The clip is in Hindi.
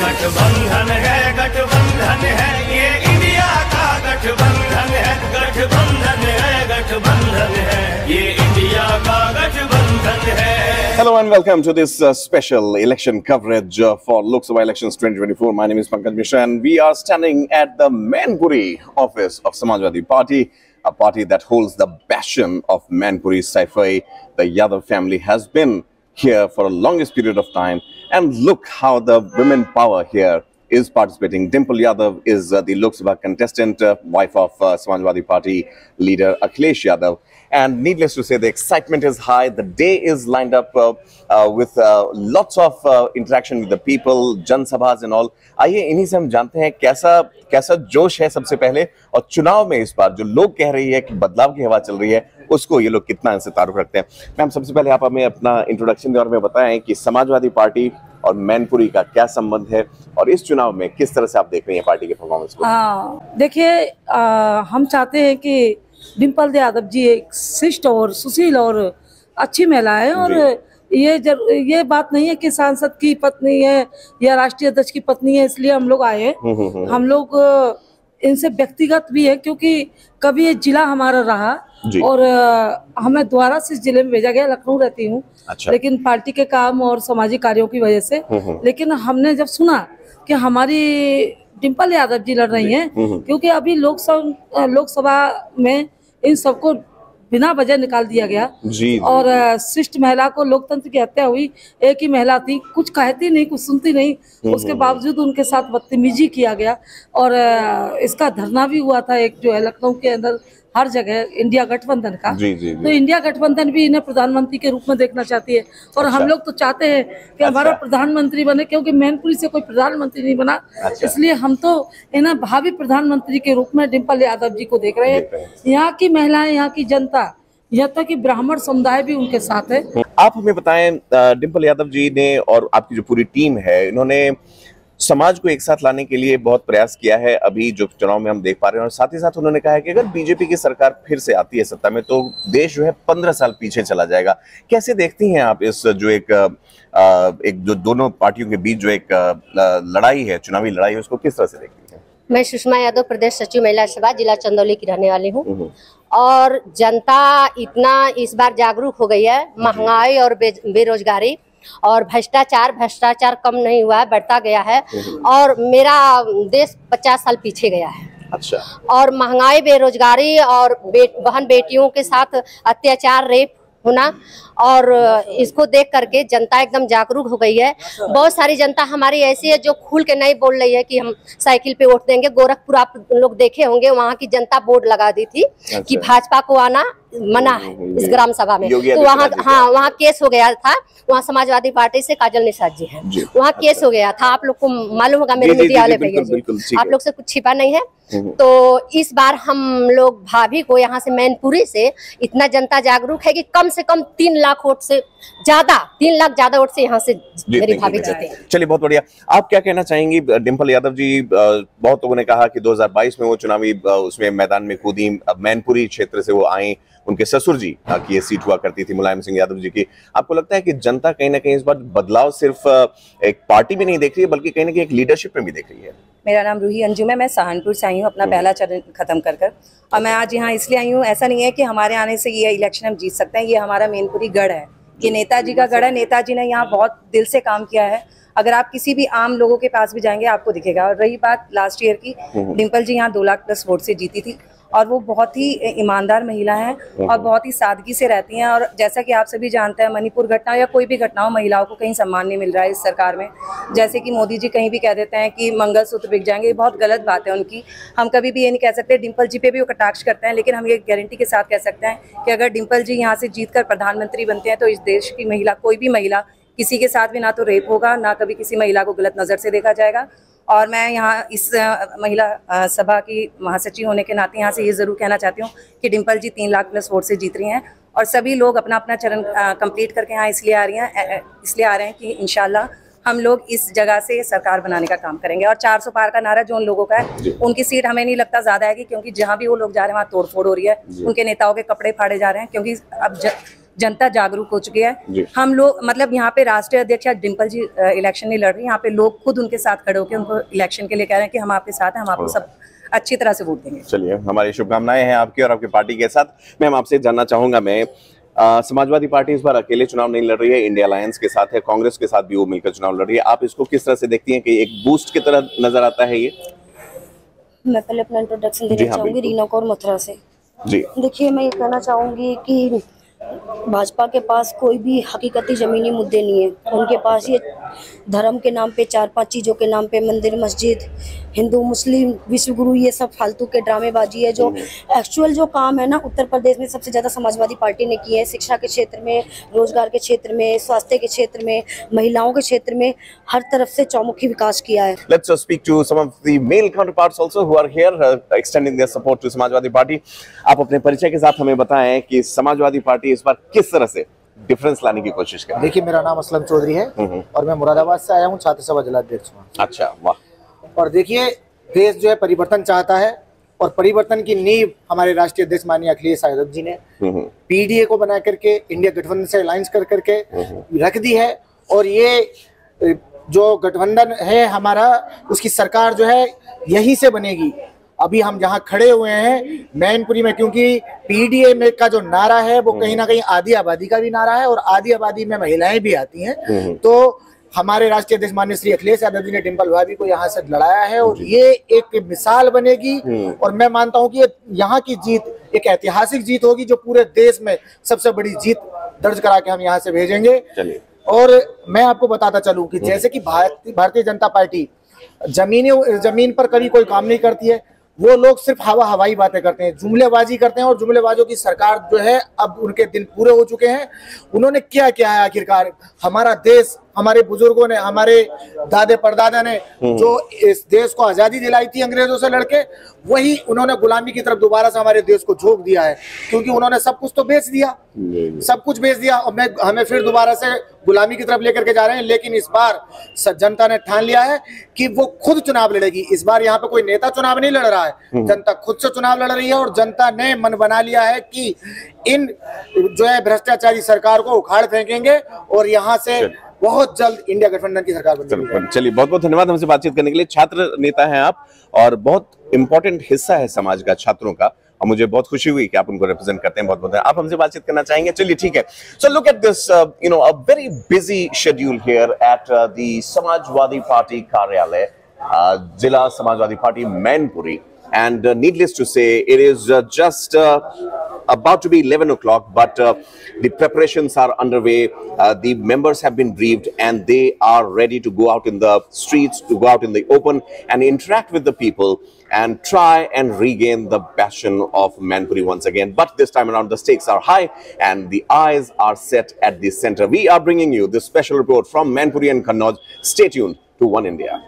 गठबंधन है, ये इंडिया का गठबंधन है, गठबंधन है, ये इंडिया का गठबंधन है। Hello and welcome to this special election coverage for Lok Sabha elections 2024. My name is Pankaj Mishra and we are standing at the Mainpuri office of Samajwadi Party, a party that holds the bastion of Mainpuri Saifai. The Yadav family has been here for the longest period of time, and look how the women power here is participating. Dimple Yadav is the Lok Sabha contestant, wife of Samajwadi Party leader Akhilesh Yadav. And needless to say, the excitement is high. The day is lined up with lots of interaction with the people, Jan Sabhas and all. आइए इन्हीं से हम जानते हैं कैसा जोश है सबसे पहले, और चुनाव में इस बार जो लोग कह रही है कि बदलाव की हवा चल रही है, उसको ये लोग कितना इनसे तारुफ रखते हैं। मैम, सबसे पहले आप हमें अपना इंट्रोडक्शन दें और हमें बताएं कि समाजवादी पार्टी और मैनपुरी का क्या संबंध है और इस चुनाव में किस तरह से आप देख रही हैं पार्टी के परफॉर्मेंस को। देखिए, हम चाहते हैं कि डिम्पल यादव जी एक शिष्ट और सुशील और अच्छी महिला है, और ये बात नहीं है कि सांसद की पत्नी है या राष्ट्रीय अध्यक्ष की पत्नी है इसलिए हम लोग आए हैं। हम लोग इनसे व्यक्तिगत भी है, क्योंकि कभी ये जिला हमारा रहा और हमें दोबारा से जिले में भेजा गया। लखनऊ रहती हूँ, लेकिन पार्टी के काम और सामाजिक कार्यों की वजह से। लेकिन हमने जब सुना कि हमारी डिम्पल यादव जी लड़ रही हैं, क्योंकि अभी लोकसभा में इन सबको बिना वजह निकाल दिया गया और शिष्ट महिला को लोकतंत्र की हत्या हुई। एक ही महिला थी, कुछ कहती नहीं, कुछ सुनती नहीं, उसके बावजूद उनके साथ बदतमीजी किया गया। और इसका धरना भी हुआ था एक जो है लखनऊ के अंदर, हर जगह इंडिया गठबंधन का। तो इंडिया गठबंधन भी इन्हें प्रधानमंत्री के रूप में देखना चाहती है, और हम लोग तो चाहते हैं कि हमारा प्रधानमंत्री बने, क्योंकि मैनपुरी से कोई प्रधानमंत्री नहीं बना। इसलिए हम तो इन्हें भावी प्रधानमंत्री के रूप में डिम्पल यादव जी को देख रहे हैं। यहाँ की महिलाएं, यहाँ की जनता, यहाँ तक कि ब्राह्मण समुदाय भी उनके साथ है। आप हमें बताएं, डिम्पल यादव जी ने और आपकी जो पूरी टीम है, इन्होंने समाज को एक साथ लाने के लिए बहुत प्रयास किया है अभी जो चुनाव में हम देख पा रहे हैं, और साथ ही साथ उन्होंने कहा है कि अगर बीजेपी की सरकार फिर से आती है सत्ता में तो देश जो है 15 साल पीछे चला जाएगा। कैसे देखती हैं आप इस जो एक जो दोनों पार्टियों के बीच जो एक लड़ाई है, चुनावी लड़ाई है, उसको किस तरह से देखती हैं? मैं सुषमा यादव, प्रदेश सचिव महिला सभा, जिला चंदौली की रहने वाली हूँ। और जनता इतना इस बार जागरूक हो गई है, महंगाई और बेरोजगारी और भ्रष्टाचार कम नहीं हुआ है, बढ़ता गया है। और मेरा देश 50 साल पीछे गया है। अच्छा। और महंगाई, बेरोजगारी और बहन बेटियों के साथ अत्याचार, रेप होना, और इसको देख करके जनता एकदम जागरूक हो गई है। बहुत सारी जनता हमारी ऐसी है जो खुल के नहीं बोल रही है कि हम साइकिल पे वोट देंगे। गोरखपुर आप लोग देखे होंगे, वहाँ की जनता बोर्ड लगा दी थी कि भाजपा को आना मना है इस ग्राम सभा में। तो वहाँ केस हो गया था। वहाँ समाजवादी पार्टी से काजल निषाद जी हैं, वहाँ केस हो गया था। आप लोग को मालूम होगा, मेरे मीडिया वाले भैया जी, आप लोग से कुछ छिपा नहीं है। तो इस बार हम लोग भाभी को यहाँ से मैनपुरी से इतना जनता जागरूक है कि कम से कम 3 लाख वोट से ज्यादा, 3 लाख ज्यादा वोट से यहाँ से मेरी भाभी जीते। चलिए, बहुत बढ़िया। आप क्या कहना चाहेंगी? डिम्पल यादव जी, बहुत लोगों ने कहा कि 2022 में वो चुनावी उसमें मैदान में कूदी, मैनपुरी क्षेत्र से वो आई, उनके ससुर जी की ये सीट हुआ करती थी मुलायम सिंह यादव जी की। आपको लगता है कि जनता कहीं ना कहीं इस बार बदलाव सिर्फ एक पार्टी में नहीं देख रही है, बल्कि कहीं ना कहीं एक लीडरशिप में भी देख रही है? मेरा नाम रूही अंजुम है, मैं सहारनपुर से आई हूँ अपना पहला चरण खत्म कर और मैं आज यहाँ इसलिए आई हूँ, ऐसा नहीं है कि हमारे आने से ये इलेक्शन हम जीत सकते हैं। ये हमारा मैनपुरी गढ़ है, ये नेताजी का गढ़ है। नेताजी ने यहाँ बहुत दिल से काम किया है। अगर आप किसी भी आम लोगों के पास भी जाएंगे आपको दिखेगा। और रही बात लास्ट ईयर की, डिम्पल जी यहाँ 2 लाख प्लस वोट से जीती थी, और वो बहुत ही ईमानदार महिला हैं और बहुत ही सादगी से रहती हैं। और जैसा कि आप सभी जानते हैं, मणिपुर घटना या कोई भी घटना हो, महिलाओं को कहीं सम्मान नहीं मिल रहा है इस सरकार में। जैसे कि मोदी जी कहीं भी कह देते हैं कि मंगलसूत्र बिक जाएंगे, ये बहुत गलत बात है उनकी। हम कभी भी ये नहीं कह सकते। डिम्पल जी पे भी वो कटाक्ष करते हैं, लेकिन हम ये गारंटी के साथ कह सकते हैं कि अगर डिम्पल जी यहाँ से जीतकर प्रधानमंत्री बनते हैं तो इस देश की महिला, कोई भी महिला, किसी के साथ भी ना तो रेप होगा, ना कभी किसी महिला को गलत नज़र से देखा जाएगा। और मैं यहाँ इस महिला सभा की महासचिव होने के नाते यहाँ से ये ज़रूर कहना चाहती हूँ कि डिम्पल जी 3 लाख प्लस वोट से जीत रही हैं, और सभी लोग अपना अपना चरण कंप्लीट करके यहाँ इसलिए आ रहे हैं कि इंशाल्लाह हम लोग इस जगह से सरकार बनाने का काम करेंगे। और 400 पार का नारा जो उन लोगों का है, उनकी सीट हमें नहीं लगता ज्यादा है, क्योंकि जहाँ भी वो लोग जा रहे हैं वहाँ तोड़फोड़ हो रही है, उनके नेताओं के कपड़े फाड़े जा रहे हैं। क्योंकि अब जनता जागरूक हो चुकी जी। है। हम लोग मतलब यहाँ पे राष्ट्रीय अध्यक्ष डिम्पल जी इलेक्शन नहीं लड़ रही, यहाँ पे लोग खुद उनके साथ खड़े होकर उनको इलेक्शन के लिए कह रहे हैं कि हम आपके साथ हैं, हम आपको सब अच्छी तरह से वोट देंगे। चलिए, हमारी शुभकामनाएं हैं आपकी और आपकी पार्टी के साथ। मैम, आपसे जानना चाहूंगा मैं, समाजवादी पार्टी इस बार अकेले चुनाव नहीं लड़ रही है, इंडिया अलायंस के साथ है, कांग्रेस के साथ भी वो मिलकर चुनाव लड़ रही है। आप इसको किस तरह से देखती हैं कि एक बूस्ट की तरह नजर आता है ये? मैं पहले अपना इंट्रोडक्शन जी देना हाँ, चाहूंगी, बिल्कुल। रीना कौर मथुरा से। जी। देखिए, मैं ये कहना चाहूंगी कि भाजपा के पास कोई भी हकीकती ज़मीनी मुद्दे नहीं है। उनके पास ये धर्म के नाम पे 4-5 चीज़ों के नाम पे मंदिर, मस्जिद, हिंदू, मुस्लिम, विश्व गुरु, ये सब फालतू के ड्रामेबाजी है। जो एक्चुअल जो काम है ना, उत्तर प्रदेश में सबसे ज़्यादा समाजवादी पार्टी ने किए हैं। शिक्षा के क्षेत्र में, रोजगार के क्षेत्र में, स्वास्थ्य के क्षेत्र में, महिलाओं के क्षेत्र में, हर तरफ से चौमुखी विकास किया है। Let's speak to some of the male counterparts also who are here extending their support to Samajwadi party. आप अपने परिचय के साथ हमें बताएं कि समाजवादी पार्टी इस बार किस तरह से डिफरेंस लाने की कोशिश कर रही है। देखिए, मेरा नाम असलम चौधरी है और मैं मुरादाबाद से आया हूँ, छात्र सभा जिलाध्यक्ष हूँ। अच्छा, वाह। और देखिए, देश जो है परिवर्तन चाहता है और परिवर्तन की नींव हमारे राष्ट्रीय अध्यक्ष माननीय अखिलेश यादव जी ने पीडीए को बना करके इंडिया गठबंधन से अलायंस कर करके रख दी है। और ये जो गठबंधन है हमारा, उसकी सरकार जो है यहीं से बनेगी। अभी हम जहाँ खड़े हुए हैं मैनपुरी में, क्योंकि पीडीए में का जो नारा है वो कहीं ना कहीं आधी आबादी का भी नारा है और आधी आबादी में महिलाएं भी आती हैं। तो हमारे राष्ट्रीय अध्यक्ष माननीय श्री अखिलेश यादव जी ने डिम्पल भाभी को यहाँ से लड़ाया है और ये एक मिसाल बनेगी। और मैं मानता हूँ कि ये यहाँ की जीत एक ऐतिहासिक जीत होगी, जो पूरे देश में सबसे बड़ी जीत दर्ज करा के हम यहाँ से भेजेंगे। और मैं आपको बताता चलूं कि जैसे कि भारतीय जनता पार्टी जमीन पर कभी कोई काम नहीं करती है, वो लोग सिर्फ हवाई बातें करते हैं, जुमलेबाजी करते हैं। और जुमलेबाजों की सरकार जो है, अब उनके दिन पूरे हो चुके हैं। उन्होंने क्या किया है आखिरकार? हमारा देश, हमारे बुजुर्गों ने, हमारे दादे परदादा ने जो इस देश को आजादी दिलाई थी अंग्रेजों से लड़के, वही उन्होंने गुलामी की तरफ दोबारा से हमारे देश को झोंक दिया है। क्योंकि उन्होंने सब कुछ तो बेच दिया, सब कुछ बेच दिया और हमें फिर दोबारा से गुलामी की तरफ लेकर के जा रहे हैं। लेकिन इस बार जनता ने ठान लिया है कि वो खुद चुनाव लड़ेगी। इस बार यहाँ पे कोई नेता चुनाव नहीं लड़ रहा है, जनता खुद से चुनाव लड़ रही है। और जनता ने मन बना लिया है कि इन जो है भ्रष्टाचारी सरकार को उखाड़ फेंकेंगे और यहाँ से बहुत जल्द इंडिया गठबंधन की सरकार बनेगी। चलिए, बहुत बहुत धन्यवाद हमसे बातचीत करने के लिए। छात्र नेता हैं आप और बहुत इंपॉर्टेंट हिस्सा है समाज का छात्रों का, और मुझे बहुत खुशी हुई कि आप उनको रिप्रेजेंट करते हैं। बहुत बहुत आप हमसे बातचीत करना चाहेंगे? चलिए, ठीक है। So look at this a very busy schedule here at the Samajwadi party कार्यालय, जिला Samajwadi party Mainpuri. And needless to say, it is just about to be 11 o'clock, but the preparations are underway. The members have been briefed and they are ready to go out in the streets, to go out in the open and interact with the people and try and regain the passion of Manpuri once again. But this time around, the stakes are high and the eyes are set at the center. We are bringing you this special report from Manpuri and Kannauj. Stay tuned to One India.